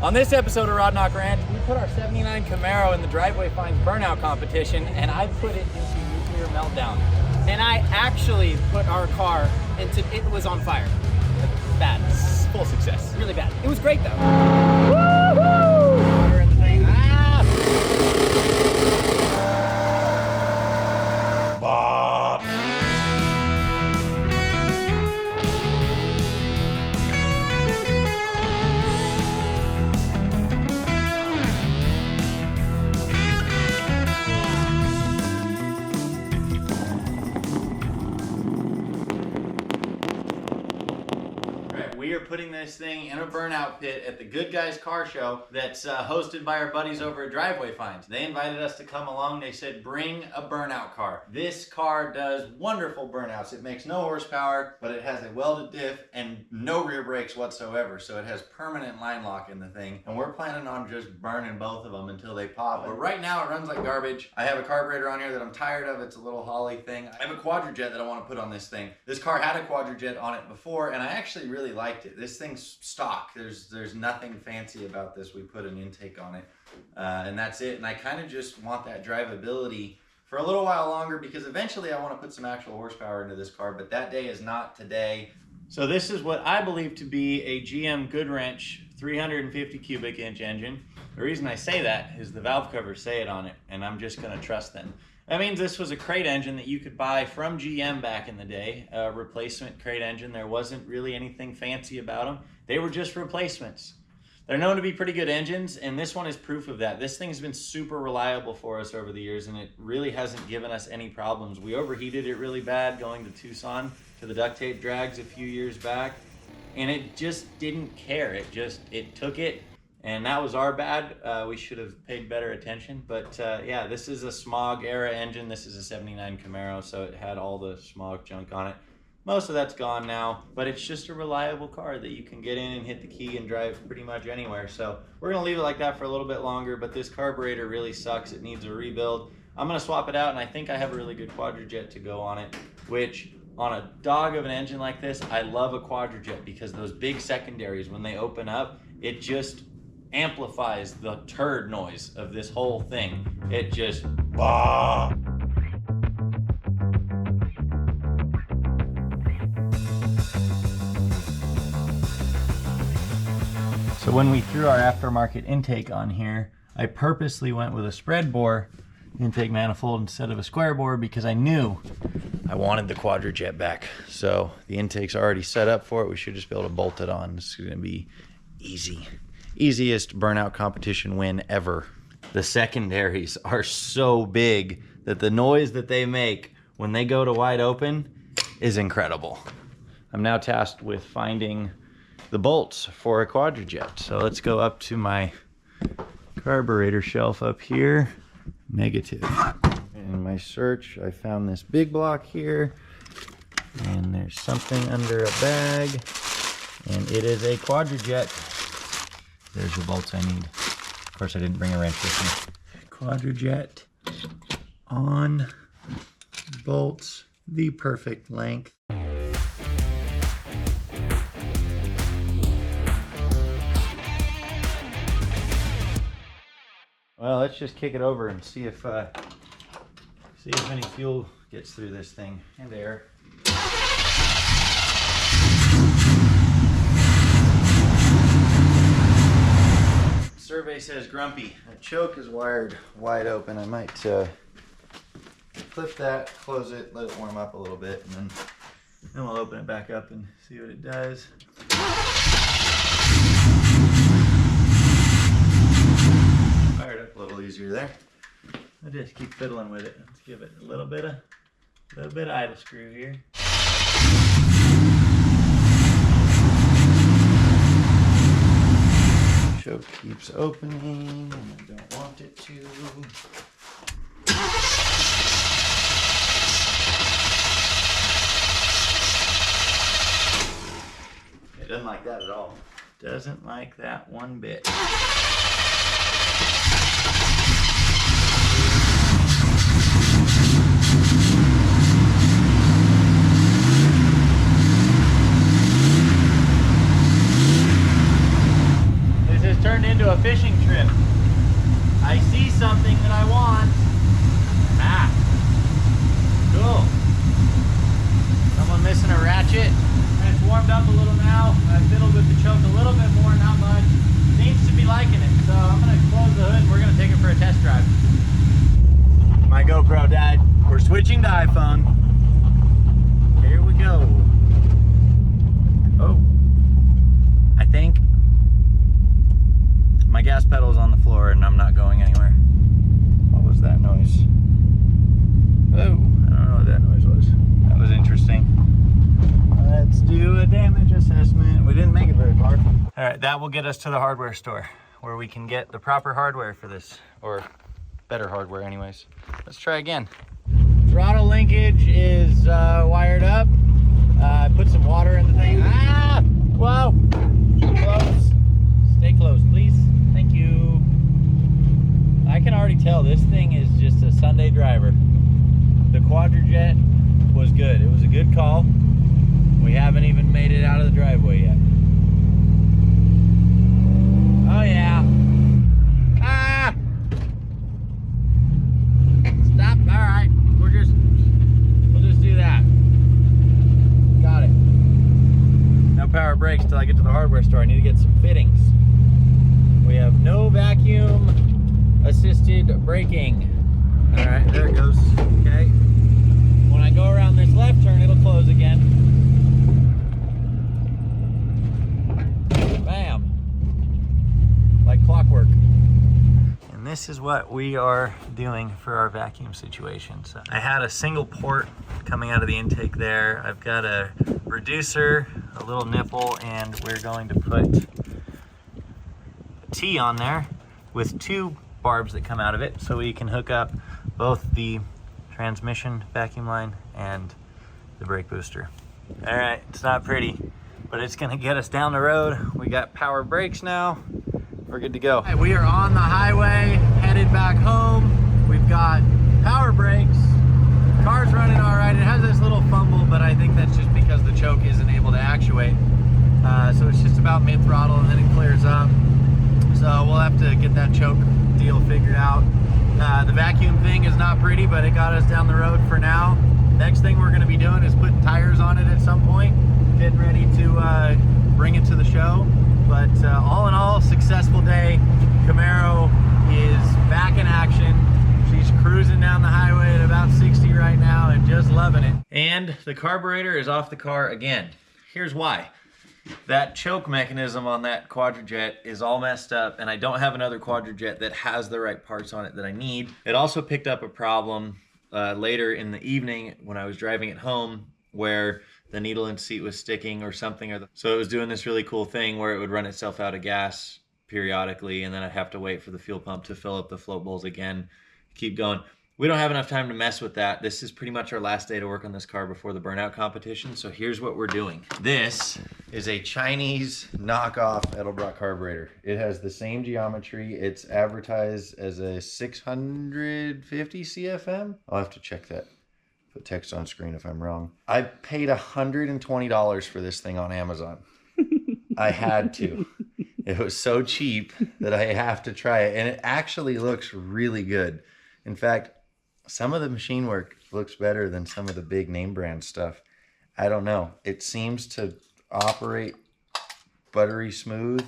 On this episode of Rod Knock Ranch, we put our 79 Camaro in the Driveway Finds burnout competition, and I put it into nuclear meltdown. And I actually put our car into, it was on fire. Bad. Full success. Really bad. It was great though. Woo-hoo! Water in the thing. Bob. We are putting this thing in a burnout pit at the Good Guys Car Show that's hosted by our buddies over at Driveway Finds. They invited us to come along. They said, bring a burnout car. This car does wonderful burnouts. It makes no horsepower, but it has a welded diff and no rear brakes whatsoever. So it has permanent line lock in the thing. And we're planning on just burning both of them until they pop. But right now it runs like garbage. I have a carburetor on here that I'm tired of. It's a little Holly thing. I have a quadrijet that I want to put on this thing. This car had a quadrijet on it before, and I actually really liked it. This thing's stock. There's nothing fancy about this. We put an intake on it, and that's it. And I kind of just want that drivability for a little while longer, because eventually I want to put some actual horsepower into this car, but that day is not today. So this is what I believe to be a GM Goodwrench 350 cubic inch engine. The reason I say that is the valve covers say it on it, and I'm just going to trust them. That means this was a crate engine that you could buy from GM back in the day, a replacement crate engine. There wasn't really anything fancy about them. They were just replacements. They're known to be pretty good engines, and this one is proof of that. This thing's been super reliable for us over the years, and it really hasn't given us any problems. We overheated it really bad going to Tucson to the duct tape drags a few years back, and it just didn't care. It took it. And that was our bad. We should have paid better attention. But yeah, this is a smog era engine. This is a 79 Camaro, so it had all the smog junk on it. Most of that's gone now, but it's just a reliable car that you can get in and hit the key and drive pretty much anywhere. So we're gonna leave it like that for a little bit longer, but this carburetor really sucks. It needs a rebuild. I'm gonna swap it out, and I think I have a really good quadrijet to go on it, which on a dog of an engine like this, I love a quadrijet because those big secondaries, when they open up, it just amplifies the turd noise of this whole thing. It just bah. So when we threw our aftermarket intake on here, I purposely went with a spread bore intake manifold instead of a square bore because I knew I wanted the quadrijet back. So the intake's already set up for it. We should just be able to bolt it on. This is gonna be easy. Easiest burnout competition win ever. The secondaries are so big that the noise that they make when they go to wide open is incredible. I'm now tasked with finding the bolts for a quadrijet. So let's go up to my carburetor shelf up here. Negative. In my search, I found this big block here, and there's something under a bag, and it is a quadrijet. There's the bolts I need. Of course, I didn't bring a wrench with me. Quadrijet on, bolts the perfect length. Well, let's just kick it over and see if any fuel gets through this thing, and air. Survey says grumpy. The choke is wired wide open. I might flip that, close it, let it warm up a little bit, and then we'll open it back up and see what it does. Fired up a little easier there. I'll just keep fiddling with it. Let's give it a little bit of idle screw here. Choke keeps opening, and I don't want it to. It doesn't like that at all. Doesn't like that one bit. This is turning turned into a fishing trip. I see something that I want. Ah, cool. Someone missing a ratchet. And it's warmed up a little now. I fiddled with the choke a little bit more, not much. Seems to be liking it. So I'm gonna close the hood and we're gonna take it for a test drive. My GoPro died. We're switching to iPhone. Here we go. Oh, I think my gas pedal is on the floor and I'm not going anywhere. What was that noise? Oh, I don't know what that noise was. That was interesting. Let's do a damage assessment. We didn't make it very far. All right, that will get us to the hardware store where we can get the proper hardware for this, or better hardware anyways. Let's try again. Throttle linkage is wired up. I put some water in the thing. Ah! Whoa! Close. Stay close, please. Thank you. I can already tell this thing is just a Sunday driver. The Quadrajet was good. It was a good call. We haven't even made it out of the driveway yet. Oh yeah. Ah! Stop. All right. We'll just do that. Got it. No power brakes till I get to the hardware store. I need to get some fittings. We have no vacuum assisted braking. All right, there it goes. Okay. When I go around this left turn, it'll close again. Bam. Like clockwork. And this is what we are doing for our vacuum situation. So I had a single port coming out of the intake there. I've got a reducer, a little nipple, and we're going to put a T on there with two barbs that come out of it so we can hook up both the transmission vacuum line and the brake booster. All right, it's not pretty, but it's gonna get us down the road. We got power brakes now. We're good to go. Right, we are on the highway, headed back home. We've got power brakes. Car's running all right. It has this little fumble, but I think that's just because the choke isn't able to actuate. So it's just about mid-throttle and then it clears up. So we'll have to get that choke deal figured out. The vacuum thing is not pretty, but it got us down the road for now. Next thing we're gonna be doing is putting tires on it at some point, getting ready to bring it to the show. But all in all, successful day. Camaro is back in action. She's cruising down the highway at about 60 right now and just loving it. And the carburetor is off the car again. Here's why. That choke mechanism on that Quadrajet is all messed up, and I don't have another Quadrajet that has the right parts on it that I need. It also picked up a problem later in the evening when I was driving it home where the needle in seat was sticking or something. So it was doing this really cool thing where it would run itself out of gas periodically, and then I'd have to wait for the fuel pump to fill up the float bowls again, keep going. We don't have enough time to mess with that. This is pretty much our last day to work on this car before the burnout competition. So here's what we're doing. This is a Chinese knockoff Edelbrock carburetor. It has the same geometry. It's advertised as a 650 CFM. I'll have to check that. Put text on screen if I'm wrong. I paid $120 for this thing on Amazon. I had to. It was so cheap that I have to try it. And it actually looks really good. In fact, some of the machine work looks better than some of the big name brand stuff. I don't know. It seems to operate buttery smooth.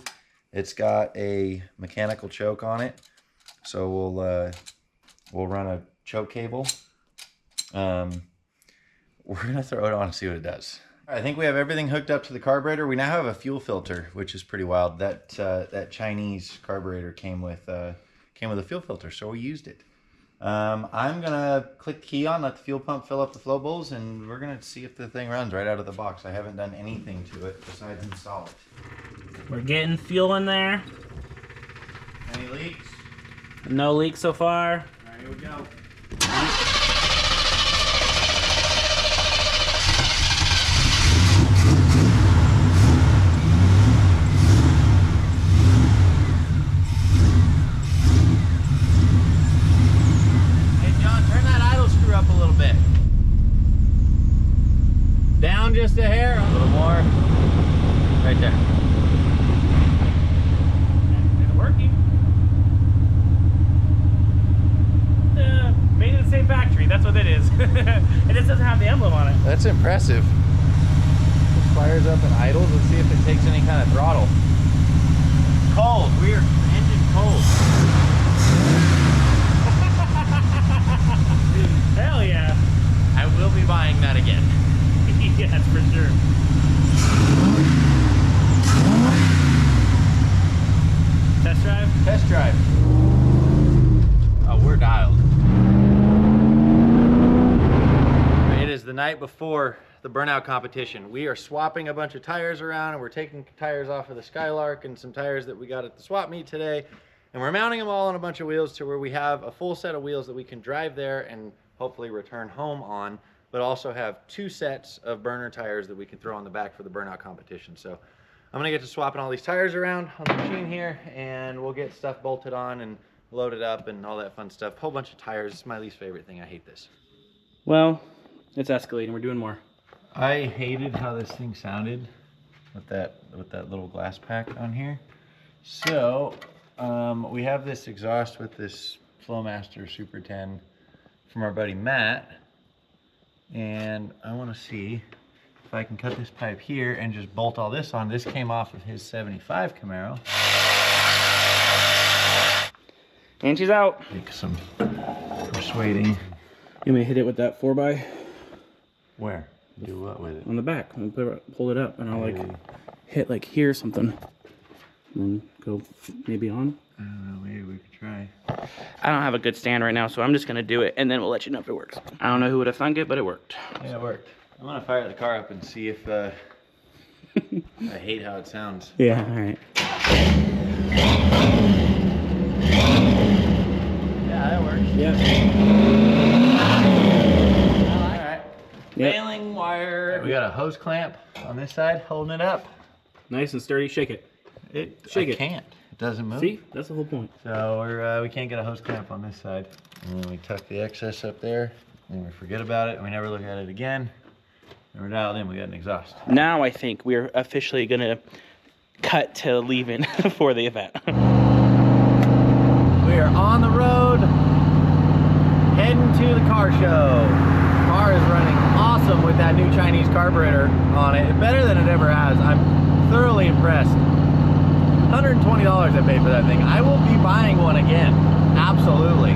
It's got a mechanical choke on it. So we'll run a choke cable. We're gonna throw it on and see what it does. I think we have everything hooked up to the carburetor. We now have a fuel filter, which is pretty wild. That Chinese carburetor came with a fuel filter, so we used it. I'm gonna click key on, let the fuel pump fill up the flow bowls, and we're gonna see if the thing runs right out of the box. I haven't done anything to it besides install it. We're getting fuel in there. Any leaks? No leaks so far. All right, here we go. Down just a hair, a little more. Right there. It works. that's impressive. Just fires up and idles. Let's see if it takes any kind of throttle. Cold, weird, engine cold. Hell yeah. I will be buying that again. Yes, for sure. Test drive? Test drive. Oh, we're dialed. It is the night before the burnout competition. We are swapping a bunch of tires around, and we're taking tires off of the Skylark and some tires that we got at the swap meet today, and we're mounting them all on a bunch of wheels to where we have a full set of wheels that we can drive there and hopefully return home on, but also have 2 sets of burner tires that we can throw on the back for the burnout competition. So I'm gonna get to swapping all these tires around on the machine here, and we'll get stuff bolted on and loaded up and all that fun stuff. Whole bunch of tires. It's my least favorite thing. I hate this. Well, it's escalating. We're doing more. I hated how this thing sounded with that little glass pack on here. So we have this exhaust with this Flowmaster Super 10 from our buddy Matt, and I want to see if I can cut this pipe here and just bolt all this on. This came off of his 75 Camaro. And she's out. Take some persuading. You may hit it with that 4x Where? Do what with it? on the back. And pull it up, and I'll like hit like here or something. And then go maybe on. I don't know, maybe we could try. I don't have a good stand right now, so I'm just gonna do it, and then we'll let you know if it works. I don't know who would have thunk it, but it worked. Yeah, it worked. I'm gonna fire the car up and see if I hate how it sounds. Yeah, all right. Yeah, that works. Yeah. All right. Yep. Baling wire. We got a hose clamp on this side holding it up. Nice and sturdy. Shake it. Shake it. Can't. It doesn't move. See, that's the whole point. So we can't get a hose clamp on this side. And then we tuck the excess up there, and we forget about it, and we never look at it again. And we're dialed in. We got an exhaust. Now I think we're officially gonna cut to leaving for the event. We are on the road, heading to the car show. The car is running awesome with that new Chinese carburetor on it. Better than it ever has. I'm thoroughly impressed. $120 I paid for that thing. I will be buying one again. Absolutely.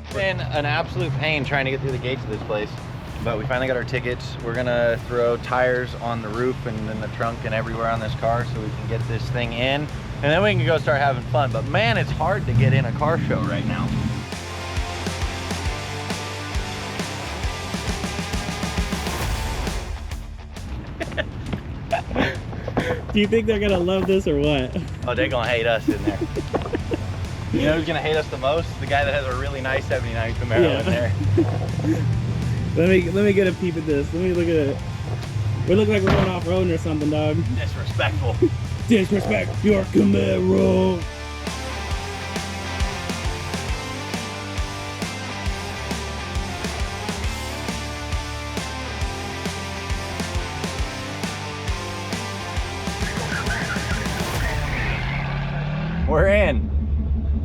It's been an absolute pain trying to get through the gates of this place, but we finally got our tickets. We're gonna throw tires on the roof and in the trunk and everywhere on this car so we can get this thing in, and then we can go start having fun. But man, it's hard to get in a car show right now. Do you think they're gonna love this or what? Oh, they're gonna hate us in there. You know who's gonna hate us the most? The guy that has a really nice 79 Camaro in there. Let me get a peep at this. Let me look at it. We look like we're going off-roading or something, dog. Disrespectful. Disrespect your Camaro. We're in.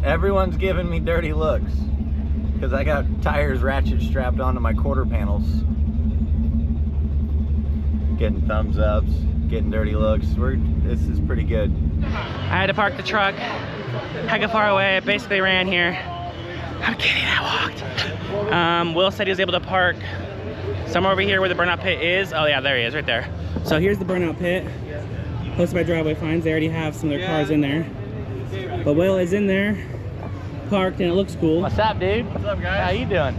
Everyone's giving me dirty looks because I got tires ratchet strapped onto my quarter panels. Getting thumbs ups, getting dirty looks. This is pretty good. I had to park the truck hecka far away. I basically ran here. I'm kidding, I walked. Will said he was able to park somewhere over here where the burnout pit is. Oh yeah, there he is, right there. So here's the burnout pit, hosted by Driveway Finds. They already have some of their cars in there. But Will is in there, parked, and it looks cool. What's up, dude? What's up, guys? How you doing?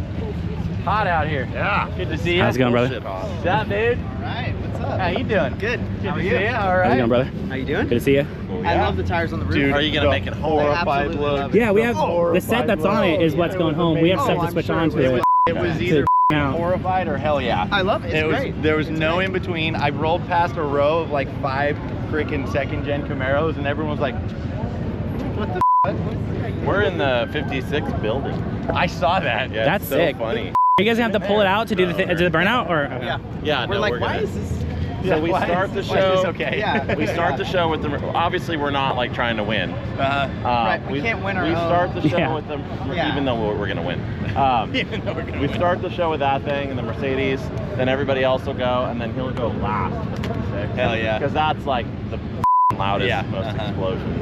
Hot out here. Yeah. Good to see you. How's it going, brother? What's up, dude? All right, what's up? How you doing? Good. Good How to are see you? you. All right. How's it going, brother? How you doing? Good to see you. I love the tires on the roof. Dude, are you gonna make it horrified look? Yeah, we have the set that's on it is what's going home. We have stuff to switch on to it. It was either horrified or hell yeah. I love it. It's great. There was no in between. I rolled past a row of like 5 freaking second-gen Camaros, and everyone was like, "What the?" We're in the 56 building. I saw that. Yeah, That's it's so sick. funny. Are you guys gonna have to pull it out to do the burnout, or? Yeah. Yeah, We're no, like, we're why gonna, is this? So we start the show. okay? Yeah. We start the show with the. Obviously, we're not like trying to win. Right, we can't win our We own. start the show Yeah. with the, Yeah. even though we're gonna win. Even though we're gonna We win. start the show with that thing and the Mercedes. Then everybody else will go, and then he'll go last. Hell yeah. Because that's like the loudest, Yeah. most explosion.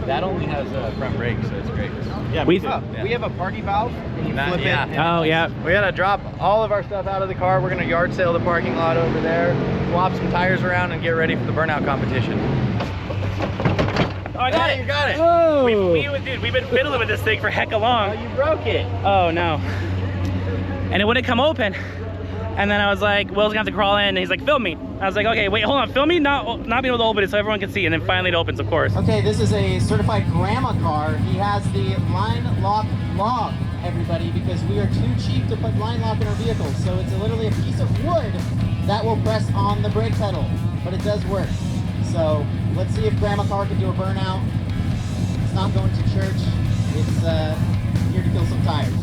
That only has front brakes, so it's great. Yeah, We- me too. Oh, we have a party valve. And you flip yeah. it. Oh, yeah. We gotta drop all of our stuff out of the car. We're gonna yard sale the parking lot over there, swap some tires around, and get ready for the burnout competition. Oh, I got it. You got it. Oh. Oh. We've been fiddling with this thing for hecka long. You broke it. Oh no. And it wouldn't come open. And then I was like, Will's gonna have to crawl in, and he's like, film me. I was like, okay, wait, hold on, film me, not being able to open it so everyone can see. And then finally it opens, of course. Okay, this is a certified grandma car. He has the line lock log, everybody, because we are too cheap to put line lock in our vehicles. So it's literally a piece of wood that will press on the brake pedal, but it does work. So let's see if grandma car can do a burnout. It's not going to church. It's here to kill some tires.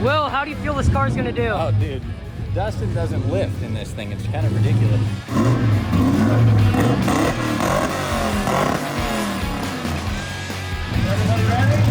Will, how do you feel this car's gonna do? Oh, dude, Dustin doesn't lift in this thing. It's kind of ridiculous. Everybody ready?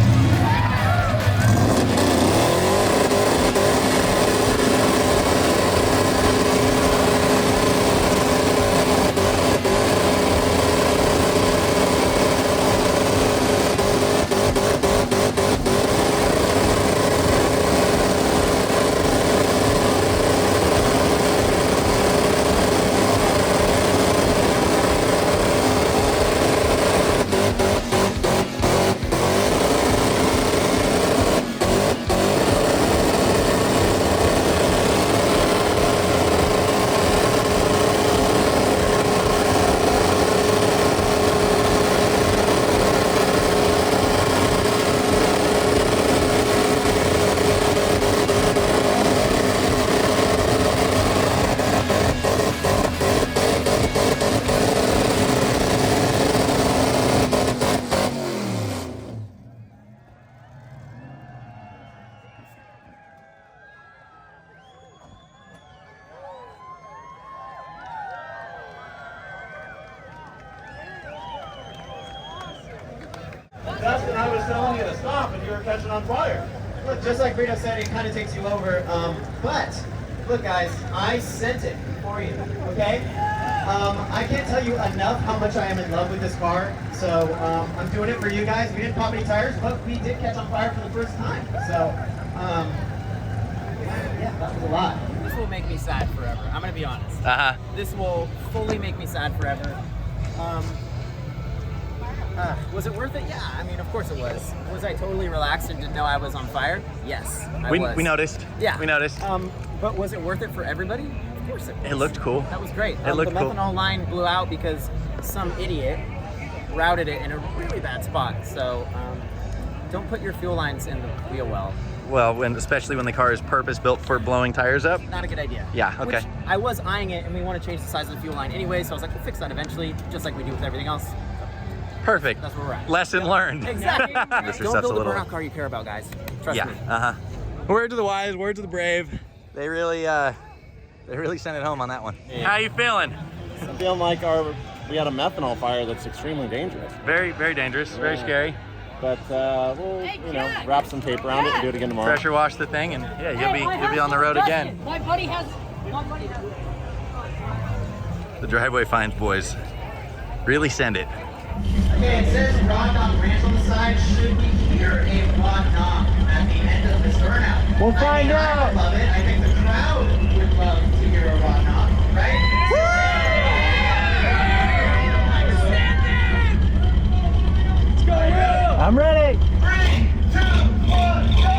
Dustin, I was telling you to stop, and you were catching on fire. Look, just like Brito said, it kind of takes you over. But look, guys, I sent it for you. Okay? I can't tell you enough how much I am in love with this car. So I'm doing it for you guys. We didn't pop any tires, but we did catch on fire for the first time. So yeah, that was a lot. This will make me sad forever. I'm gonna be honest. Uh-huh. This will fully make me sad forever. Was it worth it? Yeah, I mean, of course it was. Was I totally relaxed and didn't know I was on fire? Yes, I was. We noticed. Yeah. We noticed. But was it worth it for everybody? Of course it was. It looked cool. That was great. It looked the cool. methanol line blew out because some idiot routed it in a really bad spot. So don't put your fuel lines in the wheel well. Well, especially when the car is purpose-built for blowing tires up. Not a good idea. Yeah, okay. Which I was eyeing it, and we want to change the size of the fuel line anyway, so I was like, we'll fix that eventually, just like we do with everything else. Perfect. That's where we're at. Lesson learned. Exactly. Mr. Don't Stuff's build a the little- burnout car you care about, guys. Trust Yeah. me. Word to the wise, word to the brave. They really sent it home on that one. How you feeling? I'm feeling like we had a methanol fire that's extremely dangerous. Very, very dangerous. Very scary. But we'll, wrap some tape around it and do it again tomorrow. Pressure wash the thing, and yeah, you'll be on the road again. My buddy has. The driveway finds boys really send it. Okay, it says Rod Knock Ranch on the side. Should we hear a Rod Knock at the end of this burnout? We'll find out. I would love it. I think the crowd would love to hear a Rod Knock, right? Let's go, Will. I'm ready. 3, 2, 1, go!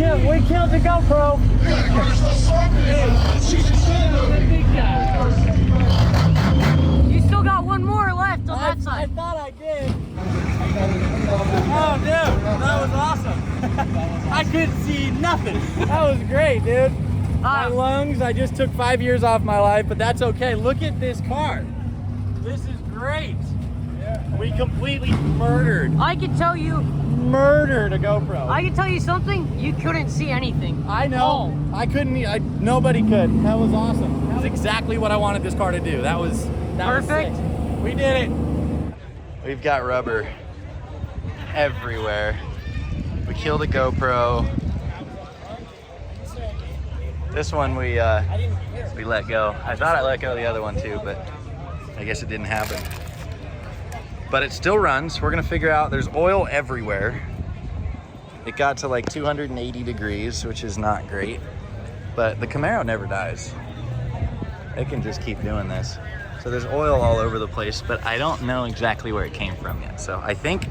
We killed the GoPro. You still got one more left on that side. I thought I did. Oh, dude, that was awesome. I couldn't see nothing. That was great, dude. My lungs, I just took 5 years off my life, but that's okay. Look at this car. This is great. We completely murdered. I can tell you. Murdered a GoPro. I can tell you something. You couldn't see anything. I know. I couldn't. Nobody could. That was awesome. That was exactly what I wanted this car to do. That was perfect. Was sick. We did it. We've got rubber everywhere. We killed a GoPro. This one we let go. I thought I let go of the other one too, but I guess it didn't happen. But it still runs. We're gonna figure out, there's oil everywhere. It got to like 280 degrees, which is not great. But the Camaro never dies. It can just keep doing this. So there's oil all over the place, but I don't know exactly where it came from yet. So I think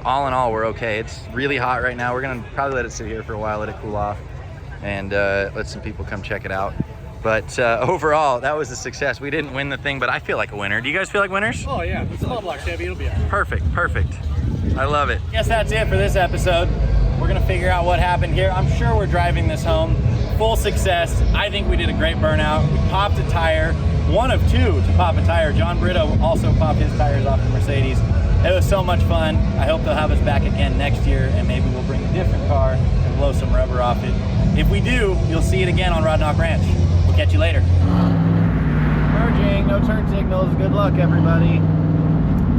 all in all, we're okay. It's really hot right now. We're gonna probably let it sit here for a while, let it cool off, and let some people come check it out. But overall, that was a success. We didn't win the thing, but I feel like a winner. Do you guys feel like winners? Oh yeah, it's a small block Chevy, it'll be all right. Perfect, perfect. I love it. Guess that's it for this episode. We're gonna figure out what happened here. I'm sure we're driving this home. Full success. I think we did a great burnout. We popped a tire, one of two to pop a tire. John Brito also popped his tires off the Mercedes. It was so much fun. I hope they'll have us back again next year, and maybe we'll bring a different car and blow some rubber off it. If we do, you'll see it again on Rod Knock Ranch. We'll catch you later. Merging, no turn signals. Good luck, everybody.